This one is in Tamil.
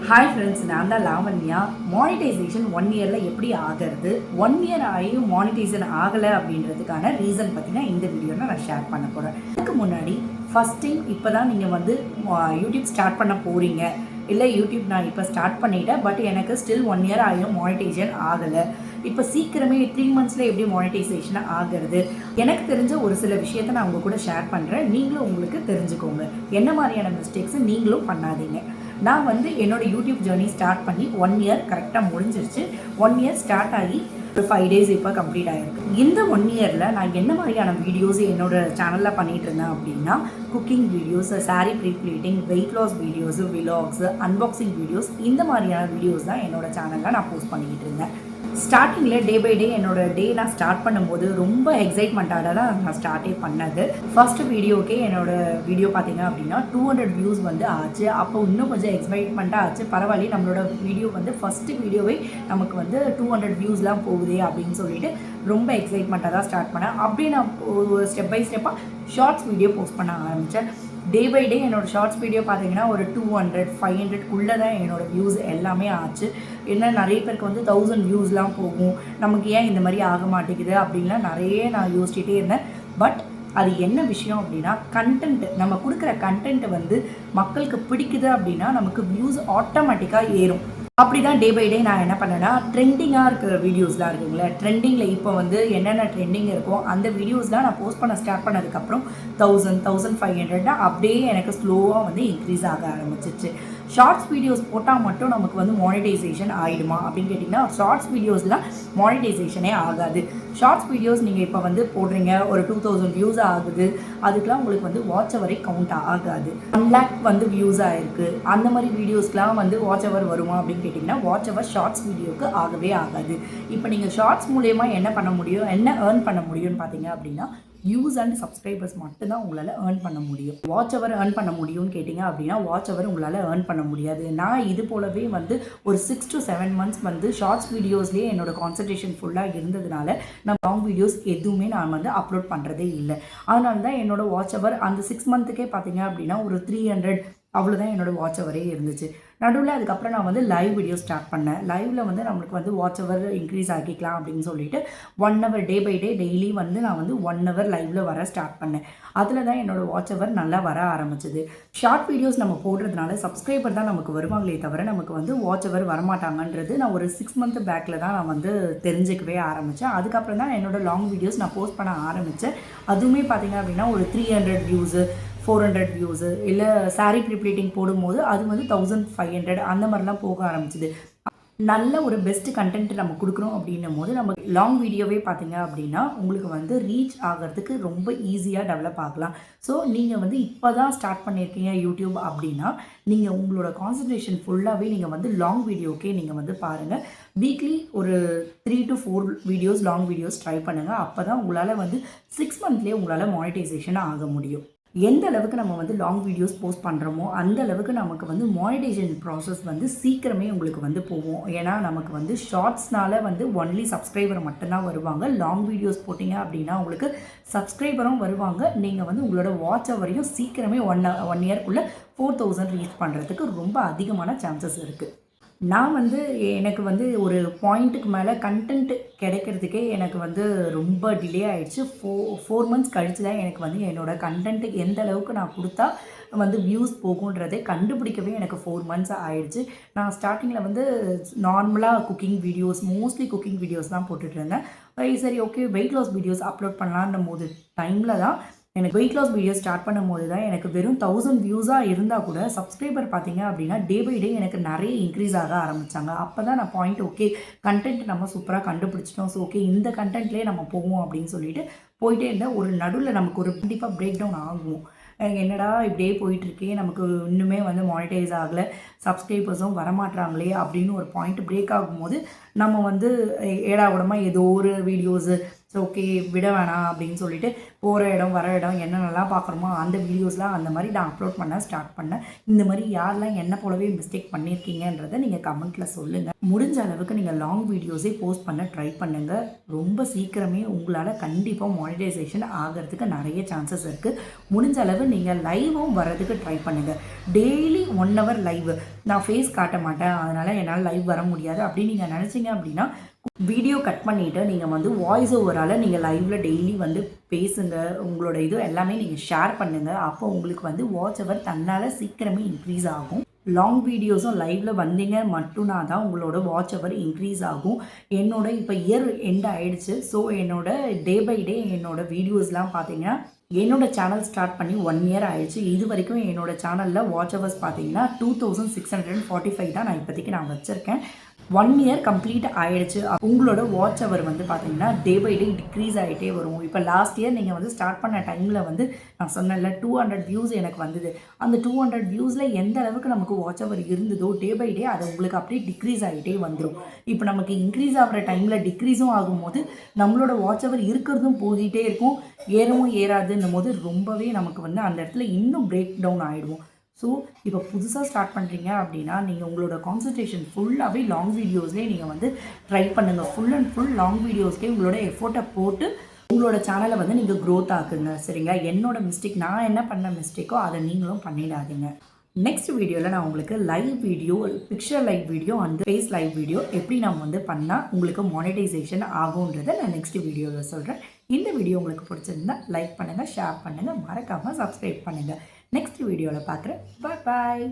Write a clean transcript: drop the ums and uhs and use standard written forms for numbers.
ஹாய் ஃப்ரெண்ட்ஸ், நான் தான் லாவண்யா. மானிட்டைசேஷன் 1 இயரில் எப்படி ஆகிறது, 1 இயர் ஆகியும் மானிட்டைசேஷன் ஆகலை அப்படின்றதுக்கான ரீசன் பற்றினா இந்த வீடியோவில் நான் ஷேர் பண்ண போகிறேன். அதுக்கு முன்னாடி ஃபஸ்ட் டைம் இப்போ தான் நீங்கள் வந்து யூடியூப் ஸ்டார்ட் பண்ண போகிறீங்க, இல்லை யூடியூப் நான் இப்போ ஸ்டார்ட் பண்ணிட்டேன், பட் எனக்கு ஸ்டில் 1 இயர் ஆகியும் மானிட்டைசேஷன் ஆகலை, இப்போ சீக்கிரமே 3 மந்த்ஸில் எப்படி மானிட்டைசேஷன் ஆகிறது, எனக்கு தெரிஞ்ச ஒரு சில விஷயத்தை நான் உங்கள் கூட ஷேர் பண்ணுறேன். நீங்களும் உங்களுக்கு தெரிஞ்சுக்கோங்க, என்ன மாதிரியான மிஸ்டேக்ஸை நீங்களும் பண்ணாதீங்க. நான் வந்து என்னோடய யூடியூப் ஜேர்னி ஸ்டார்ட் பண்ணி 1 இயர் கரெக்டாக முடிஞ்சிருச்சு. 1 இயர் ஸ்டார்ட் ஆகி ஒரு 5 டேஸ் இப்போ கம்ப்ளீட் ஆகிருக்கு. இந்த 1 இயரில் நான் என்ன மாதிரியான வீடியோஸ் என்னோடய சேனலில் பண்ணிகிட்டு இருந்தேன் அப்படின்னா, cooking videos, sari prepleating, weight loss videos, vlogs, unboxing videos, இந்த மாதிரியான வீடியோஸ் தான் என்னோடய சேனலில் நான் போஸ்ட் பண்ணிக்கிட்டு இருந்தேன். ஸ்டார்டிங்கில் டே பை டே என்னோடய டே நான் ஸ்டார்ட் பண்ணும்போது ரொம்ப எக்ஸைட்மெண்ட்டாக தான் நான் ஸ்டார்ட்டே பண்ணது. ஃபஸ்ட்டு வீடியோக்கே என்னோடய வீடியோ பார்த்தீங்க அப்படின்னா 200 வியூஸ் வந்து ஆச்சு. அப்போ இன்னும் கொஞ்சம் எக்ஸைட்மெண்ட்டாக ஆச்சு. பரவாயில்ல, நம்மளோட வீடியோ வந்து ஃபஸ்ட்டு வீடியோவே நமக்கு வந்து 200 வியூஸ்லாம் போகுதே அப்படின்னு சொல்லிட்டு ரொம்ப எக்ஸைட்மெண்ட்டாக தான் ஸ்டார்ட் பண்ணேன். அப்படியே நான் ஒரு ஸ்டெப் பை ஸ்டெப்பாக ஷார்ட்ஸ் வீடியோ போஸ்ட் பண்ண ஆரம்பித்தேன். டே பை டே என்னோடய ஷார்ட்ஸ் வீடியோ பார்த்தீங்கன்னா ஒரு 200 500க்குள்ளே தான் என்னோடய வியூஸ் எல்லாமே ஆச்சு. ஏன்னா நிறைய பேருக்கு வந்து 1000 வியூஸ்லாம் போகும், நமக்கு ஏன் இந்த மாதிரி ஆக மாட்டேங்குது அப்படின்லாம் நிறைய நான் யோசிச்சுட்டே இருந்தேன். பட் அது என்ன விஷயம் அப்படின்னா, கண்டென்ட் நம்ம கொடுக்குற கண்டென்ட் வந்து மக்களுக்கு பிடிக்குது அப்படின்னா நமக்கு வியூஸ் ஆட்டோமேட்டிக்காக ஏறும். அப்படி தான் டே பை டே நான் என்ன பண்ணேன்னா, ட்ரெண்டிங்காக இருக்கிற வீடியோஸ்லாம் இருக்குங்களே, ட்ரெண்டிங்கில் இப்போ வந்து என்னென்ன ட்ரெண்டிங் இருக்கோ அந்த வீடியோஸ்லாம் நான் போஸ்ட் பண்ண ஸ்டார்ட் பண்ணதுக்கப்புறம் 1000 1500 அப்படியே எனக்கு ஸ்லோவாக வந்து இன்க்ரீஸ் ஆக ஆரம்பிச்சிச்சு. ஷார்ட்ஸ் வீடியோஸ் போட்டால் மட்டும் நமக்கு வந்து மானிட்டைசேஷன் ஆகிடுமா அப்படின்னு கேட்டிங்கன்னா, ஷார்ட்ஸ் வீடியோஸ்லாம் மானிட்டைசேஷனே ஆகாது. ஷார்ட்ஸ் வீடியோஸ் நீங்கள் இப்போ வந்து போடுறீங்க, ஒரு 2000 வியூஸ் ஆகுது, அதுக்கெலாம் உங்களுக்கு வந்து வாட்ச் அவரே கவுண்ட் ஆகாது. 1 lakh வந்து வியூஸ் ஆகிருக்கு, அந்த மாதிரி வீடியோஸ்க்கெலாம் வந்து வாட்ச் அவர் வருமா அப்படின்னு கேட்டிங்கன்னா, வாட்ச் அவர் ஷார்ட்ஸ் வீடியோவுக்கு ஆகவே ஆகாது. இப்போ நீங்கள் ஷார்ட்ஸ் மூலயமா என்ன பண்ண முடியும், என்ன ஏர்ன் பண்ண முடியும்னு பார்த்தீங்க அப்படின்னா, வியூஸ் அண்ட் சப்ஸ்கிரைபர்ஸ் மட்டும்தான் உங்களால் ஏர்ன் பண்ண முடியும். வாட்ச் அவர் ஏர்ன் பண்ண முடியும்னு கேட்டிங்க அப்படின்னா, வாட்ச் அவர் உங்களால் ஏர்ன் பண்ண முடியாது. நான் இது போலவே வந்து ஒரு 6 to 7 months வந்து ஷார்ட்ஸ் வீடியோஸ்லேயே என்னோட கான்சன்ட்ரேஷன் ஃபுல்லாக இருந்ததுனால நான் லாங் வீடியோஸ் எதுவுமே நான் வந்து அப்லோட் பண்ணுறதே இல்லை. அதனால தான் என்னோடய வாட்ச் அவர் அந்த 6 மந்த்துக்கே பார்த்தீங்க அப்படின்னா ஒரு 300 அவ்வளோதான் என்னோடய வாட்ச் அவரே இருந்துச்சு. நடுவில் அதுக்கப்புறம் நான் வந்து லைவ் வீடியோ ஸ்டார்ட் பண்ணேன். லைவில் வந்து நம்மளுக்கு வந்து வாட்ச் அவர் இன்க்ரீஸ் ஆக்கிக்கலாம் அப்படின்னு சொல்லிட்டு 1 hour day by day daily வந்து நான் வந்து 1 hour லைவில் வர ஸ்டார்ட் பண்ணேன். அதில் தான் என்னோடய வாட்ச் அவர் நல்லா வர ஆரம்பிச்சிது. ஷார்ட் வீடியோஸ் நம்ம போடுறதுனால சப்ஸ்கிரைபர் தான் நமக்கு வருவாங்களே தவிர நமக்கு வந்து வாட்ச் அவர் வரமாட்டாங்கன்றது நான் ஒரு 6 month பேக்கில் தான் நான் வந்து தெரிஞ்சுக்கவே ஆரம்பித்தேன். அதுக்கப்புறம் தான் என்னோடய லாங் வீடியோஸ் நான் போஸ்ட் பண்ண ஆரம்பித்தேன். அதுவுமே பார்த்திங்க அப்படின்னா ஒரு 300 வியூஸு, 400 வியூஸு, இல்லை சாரீ ப்ரீப்ளீட்டிங் போடும்போது அது வந்து 1500 அந்த மாதிரிலாம் போக ஆரம்பிச்சிது. நல்ல ஒரு பெஸ்ட் கண்டென்ட் நம்ம கொடுக்குறோம் அப்படின்னும் போது நம்ம லாங் வீடியோவே பார்த்தீங்க அப்படின்னா உங்களுக்கு வந்து ரீச் ஆகிறதுக்கு ரொம்ப ஈஸியாக டெவலப் ஆகலாம். ஸோ நீங்கள் வந்து இப்போ தான் ஸ்டார்ட் பண்ணியிருக்கீங்க யூடியூப் அப்படின்னா, நீங்கள் உங்களோட கான்சன்ட்ரேஷன் ஃபுல்லாகவே நீங்கள் வந்து லாங் வீடியோக்கே நீங்கள் வந்து பாருங்கள். வீக்லி ஒரு 3 to 4 videos long videos try பண்ணுங்கள். அப்போ தான் உங்களால் வந்து 6 monthலேயே உங்களால் மானிட்டைசேஷன் ஆக முடியும். எந்த அளவுக்கு நம்ம வந்து லாங் வீடியோஸ் போஸ்ட் பண்ணுறோமோ அந்த அளவுக்கு நமக்கு வந்து மானிட்டைசேஷன் ப்ராசஸ் வந்து சீக்கிரமே உங்களுக்கு வந்து போகும். ஏன்னா நமக்கு வந்து ஷார்ட்ஸ்னால வந்து ஒன்லி சப்ஸ்கிரைபர் மட்டும்தான் வருவாங்க. லாங் வீடியோஸ் போட்டிங்க அப்படின்னா உங்களுக்கு சப்ஸ்கிரைபரும் வருவாங்க. நீங்கள் வந்து உங்களோட வாட்ச் அவரையும் சீக்கிரமே 1 இயர்க்குள்ளே 4000 ரீச் பண்ணுறதுக்கு ரொம்ப அதிகமான சான்சஸ் இருக்குது. நான் வந்து எனக்கு வந்து ஒரு பாயிண்ட்டுக்கு மேலே கண்டென்ட் கிடைக்கிறதுக்கே எனக்கு வந்து ரொம்ப டிலே ஆகிடுச்சு. 4 months கழித்து தான் எனக்கு வந்து என்னோடய கண்டென்ட்டு எந்த அளவுக்கு நான் கொடுத்தா வந்து வியூஸ் போகுன்றதே கண்டுபிடிக்கவே எனக்கு 4 months ஆகிடுச்சு. நான் ஸ்டார்டிங்கில் வந்து நார்மலாக cooking videos, mostly cooking videos தான் போட்டுட்ருந்தேன். சரி okay, weight loss videos upload பண்ணலான்னும் போது டைமில் தான் எனக்கு வெயிட் லாஸ் வீடியோ ஸ்டார்ட் பண்ணும்போது தான் எனக்கு வெறும் 1000 வியூஸாக இருந்தால் கூட சப்ஸ்கிரைபர் பார்த்தீங்க அப்படின்னா டே பை டே எனக்கு நிறைய இன்க்ரீஸ் ஆக ஆரம்பித்தாங்க. அப்போ தான் நான் பாயிண்ட் ஓகே, கண்டென்ட் நம்ம சூப்பராக கண்டுபிடிச்சிட்டோம், ஸோ ஓகே இந்த கண்டென்ட்லேயே நம்ம போவோம் அப்படின்னு சொல்லிட்டு போயிட்டே இருந்தேன். ஒரு நடுவில் நமக்கு ஒரு கண்டிப்பாக பிரேக் டவுன் ஆகும். என்னடா இப்படியே போயிட்டுருக்கே, நமக்கு இன்னுமே வந்து மானிட்டைஸ் ஆகலை, சப்ஸ்கிரைபர்ஸும் வரமாட்டாங்களே அப்படின்னு ஒரு பாயிண்ட் பிரேக் ஆகும்போது நம்ம வந்து ஏடாகூடமாக ஏதோ ஒரு வீடியோஸு ஸோ ஓகே விட வேணாம் அப்படின்னு சொல்லிட்டு போகிற இடம் வர இடம் என்னென்னலாம் பார்க்குறோமோ அந்த வீடியோஸ்லாம் அந்த மாதிரி நான் அப்லோட் பண்ண ஸ்டார்ட் பண்ணேன். இந்த மாதிரி யாரெல்லாம் என்ன போலவே மிஸ்டேக் பண்ணியிருக்கீங்கன்றதை நீங்கள் கமெண்ட்டில் சொல்லுங்கள். முடிஞ்ச அளவுக்கு நீங்கள் லாங் வீடியோஸே போஸ்ட் பண்ண ட்ரை பண்ணுங்கள். ரொம்ப சீக்கிரமே உங்களால் கண்டிப்பாக மானிட்டைசேஷன் ஆகிறதுக்கு நிறைய சான்சஸ் இருக்குது. முடிஞ்ச அளவு நீங்கள் லைவும் வர்றதுக்கு ட்ரை பண்ணுங்கள். டெய்லி 1 hour லைவ் நான் ஃபேஸ் காட்ட மாட்டேன், அதனால் என்னால் லைவ் வர முடியாது அப்படின்னு நீங்கள் நினச்சிங்க அப்படின்னா வீடியோ கட் பண்ணிவிட்டு நீங்கள் வந்து வாய்ஸ் ஓவரால் நீங்கள் லைவில் டெய்லி வந்து பேசுங்க. உங்களோட இது எல்லாமே நீங்கள் ஷேர் பண்ணுங்கள். அப்போ உங்களுக்கு வந்து வாட்ச் ஹவர் தன்னால் சீக்கிரமே இன்க்ரீஸ் ஆகும். லாங் வீடியோஸும் லைவில் வந்தீங்க மட்டும்னா தான் உங்களோட வாட்ச் ஹவர் இன்க்ரீஸ் ஆகும். என்னோட இப்போ இயர் எண்ட் ஆகிடுச்சு. ஸோ என்னோட டே பை டே என்னோட வீடியோஸ்லாம் பார்த்தீங்கன்னா என்னோடய சேனல் ஸ்டார்ட் பண்ணி 1 year ஆகிடுச்சு. இது வரைக்கும் என்னோடய சேனலில் வாட்ச் ஹவர்ஸ் பார்த்தீங்கன்னா 2645 தான் நான் இப்போதைக்கு நான் வச்சுருக்கேன். 1 year கம்ப்ளீட் ஆகிடுச்சு. உங்களோட வாட்ச் ஹவர் வந்து பார்த்தீங்கன்னா டே பை டே டிக்ரீஸ் ஆகிட்டே வரும். இப்போ லாஸ்ட் இயர் நீங்கள் வந்து ஸ்டார்ட் பண்ண டைமில் வந்து நான் சொன்னேன்ல 200 வியூஸ் எனக்கு வந்தது. அந்த 200 வியூஸில் எந்த அளவுக்கு நமக்கு வாட்ச் ஹவர் இருந்ததோ டே பை டே அது உங்களுக்கு அப்படியே டிக்ரீஸ் ஆகிட்டே வந்துடும். இப்போ நமக்கு இன்க்ரீஸ் ஆகிற டைமில் டிக்ரீஸும் ஆகும்போது நம்மளோட வாட்ச் ஹவர் இருக்கிறதும் போயிட்டே இருக்கும். ஏறவும் ஏறாதுன்னும் போது ரொம்பவே நமக்கு வந்து அந்த இடத்துல இன்னும் பிரேக் டவுன் ஆகிடுவோம். ஸோ இப்போ புதுசாக ஸ்டார்ட் பண்ணுறீங்க அப்படின்னா நீங்கள் உங்களோட கான்சன்ட்ரேஷன் ஃபுல்லாகவே லாங் வீடியோஸ்லேயே நீங்கள் வந்து ட்ரை பண்ணுங்கள். ஃபுல் அண்ட் ஃபுல் லாங் வீடியோஸ்லேயே உங்களோட எஃபோர்ட்டை போட்டு உங்களோட சேனலை வந்து நீங்கள் க்ரோத் ஆக்குங்க. சரிங்களா? என்னோட மிஸ்டேக், நான் என்ன பண்ண மிஸ்டேக்கோ அதை நீங்களும் பண்ணிடாதீங்க. நெக்ஸ்ட் வீடியோவில் நான் உங்களுக்கு live video, picture live video and face live video எப்படி நம்ம வந்து பண்ணால் உங்களுக்கு மானிட்டைசேஷன் ஆகுன்றதை நான் நெக்ஸ்ட் வீடியோவில் சொல்கிறேன். இந்த வீடியோ உங்களுக்கு பிடிச்சிருந்தா லைக் பண்ணுங்கள், ஷேர் பண்ணுங்கள், மறக்காமல் சப்ஸ்கிரைப் பண்ணுங்கள். நெக்ஸ்ட் வீடியோவில் பார்க்குறேன். பாய்.